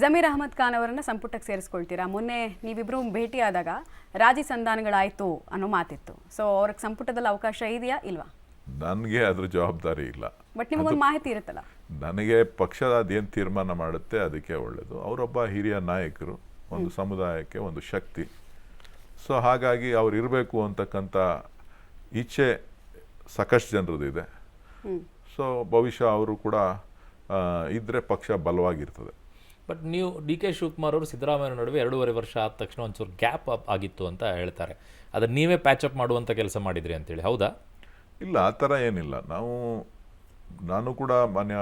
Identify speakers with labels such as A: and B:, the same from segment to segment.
A: ಜಮೀರ್ ಅಹಮದ್ ಖಾನ್ ಅವರನ್ನ ಸಂಪುಟಕ್ಕೆ ಸೇರಿಸ್ಕೊಳ್ತೀರಾ? ಮೊನ್ನೆ ನೀವಿಬ್ರು ಭೇಟಿಯಾದಾಗ ರಾಜಿ ಸಂಧಾನಗಳಾಯ್ತು ಅನ್ನೋ ಮಾತಿತ್ತು. ಸೊ ಅವ್ರಿಗೆ ಸಂಪುಟದಲ್ಲಿ ಅವಕಾಶ ಇದೆಯಾ ಇಲ್ವಾ?
B: ನನಗೆ ಅದ್ರ ಜವಾಬ್ದಾರಿ ಇಲ್ಲ.
A: ಬಟ್ ನಿಮಗೊಂದು ಮಾಹಿತಿ ಇರುತ್ತಲ್ಲ.
B: ನನಗೆ ಪಕ್ಷ ಅದೇನು ತೀರ್ಮಾನ ಮಾಡುತ್ತೆ ಅದಕ್ಕೆ ಒಳ್ಳೆಯದು. ಅವರೊಬ್ಬ ಹಿರಿಯ ನಾಯಕರು, ಒಂದು ಸಮುದಾಯಕ್ಕೆ ಒಂದು ಶಕ್ತಿ. ಸೊ ಹಾಗಾಗಿ ಅವ್ರು ಇರಬೇಕು ಅಂತಕ್ಕಂಥ ಇಚ್ಛೆ ಸಾಕಷ್ಟು ಜನರದಿದೆ. ಸೊ ಬಹುಶಃ ಅವರು ಕೂಡ ಇದ್ದರೆ ಪಕ್ಷ ಬಲವಾಗಿರ್ತದೆ.
C: ಬಟ್ ನೀವು ಡಿ ಕೆ ಶಿವಕುಮಾರ್ ಅವರು ಸಿದ್ದರಾಮಯ್ಯ ನಡುವೆ 2.5 ವರ್ಷ ಆದ ತಕ್ಷಣ ಒಂಚೂರು ಗ್ಯಾಪ್ ಅಪ್ ಆಗಿತ್ತು ಅಂತ ಹೇಳ್ತಾರೆ. ಅದನ್ನು ನೀವೇ ಪ್ಯಾಚಪ್ ಮಾಡುವಂಥ ಕೆಲಸ ಮಾಡಿದ್ರಿ ಅಂತೇಳಿ, ಹೌದಾ?
B: ಇಲ್ಲ, ಆ ಥರ ಏನಿಲ್ಲ. ನಾನು ಕೂಡ ಮಾನ್ಯ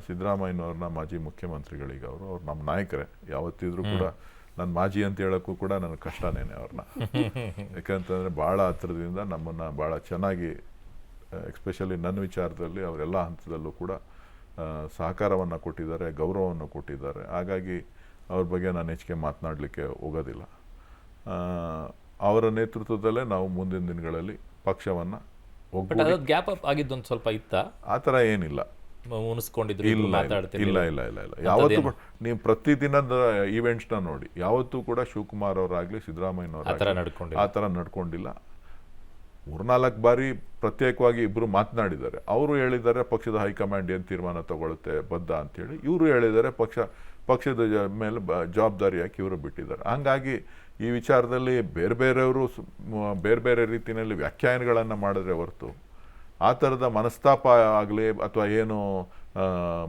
B: ಸಿದ್ದರಾಮಯ್ಯನವ್ರನ್ನ ಮಾಜಿ ಮುಖ್ಯಮಂತ್ರಿಗಳಿಗೆ ಅವ್ರು ನಮ್ಮ ನಾಯಕರೇ. ಯಾವತ್ತಿದ್ರೂ ಕೂಡ ನಾನು ಮಾಜಿ ಅಂತ ಹೇಳೋಕ್ಕೂ ಕೂಡ ನನಗೆ ಕಷ್ಟನೇನೆ ಅವ್ರನ್ನ. ಯಾಕಂತಂದರೆ ಭಾಳ ಹತ್ರದಿಂದ ನಮ್ಮನ್ನು ಭಾಳ ಚೆನ್ನಾಗಿ, ಎಸ್ಪೆಷಲಿ ನನ್ನ ವಿಚಾರದಲ್ಲಿ ಅವರೆಲ್ಲ ಹಂತದಲ್ಲೂ ಕೂಡ ಸಹಕಾರವನ್ನು ಕೊಟ್ಟಿದ್ದಾರೆ, ಗೌರವವನ್ನು ಕೊಟ್ಟಿದ್ದಾರೆ. ಹಾಗಾಗಿ ಅವ್ರ ಬಗ್ಗೆ ನಾನು ಹೆಚ್ಚಿಗೆ ಮಾತನಾಡಲಿಕ್ಕೆ ಹೋಗೋದಿಲ್ಲ. ಅವರ ನೇತೃತ್ವದಲ್ಲೇ ನಾವು ಮುಂದಿನ ದಿನಗಳಲ್ಲಿ ಪಕ್ಷವನ್ನು
C: ಗ್ಯಾಪ್ ಅಪ್ ಆಗಿದ್ದೊಂದು ಸ್ವಲ್ಪ ಇತ್ತಾ?
B: ಆ ಥರ ಏನಿಲ್ಲ,
C: ಮುನಿಸ್ಕೊಂಡಿದ್ರು,
B: ಇಲ್ಲ. ಯಾವತ್ತೂ ನೀವು ಪ್ರತಿದಿನದ ಈವೆಂಟ್ಸ್ನ ನೋಡಿ, ಯಾವತ್ತೂ ಕೂಡ ಶಿವಕುಮಾರ್ ಅವರಾಗಲಿ ಸಿದ್ದರಾಮಯ್ಯನವರಾಗಲಿ ಆ ಥರ ನಡ್ಕೊಂಡಿಲ್ಲ. 3-4 ಬಾರಿ ಪ್ರತ್ಯೇಕವಾಗಿ ಇಬ್ಬರು ಮಾತನಾಡಿದ್ದಾರೆ. ಅವರು ಹೇಳಿದ್ದಾರೆ ಪಕ್ಷದ ಹೈಕಮಾಂಡ್ ಏನು ತೀರ್ಮಾನ ತಗೊಳುತ್ತೆ ಬದ್ಧ ಅಂತೇಳಿ. ಇವರು ಹೇಳಿದ್ದಾರೆ ಪಕ್ಷದ ಮೇಲೆ ಜವಾಬ್ದಾರಿ ಹಾಕಿ ಇವರು ಬಿಟ್ಟಿದ್ದಾರೆ. ಹಂಗಾಗಿ ಈ ವಿಚಾರದಲ್ಲಿ ಬೇರೆಯವರು ಬೇರೆ ರೀತಿಯಲ್ಲಿ ವ್ಯಾಖ್ಯಾನಗಳನ್ನು ಮಾಡಿದ್ರೆ ಹೊರತು ಆ ಥರದ ಮನಸ್ತಾಪ ಆಗಲಿ ಅಥವಾ ಏನು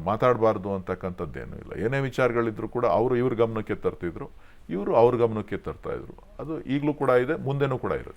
B: ಮಾತಾಡಬಾರ್ದು ಅಂತಕ್ಕಂಥದ್ದೇನೂ ಇಲ್ಲ. ಏನೇ ವಿಚಾರಗಳಿದ್ರು ಕೂಡ ಅವರು ಇವ್ರ ಗಮನಕ್ಕೆ ತರ್ತಿದ್ರು, ಇವರು ಅವ್ರ ಗಮನಕ್ಕೆ ತರ್ತಾಯಿದ್ರು. ಅದು ಈಗಲೂ ಕೂಡ ಇದೆ, ಮುಂದೆನೂ ಕೂಡ ಇರುತ್ತೆ.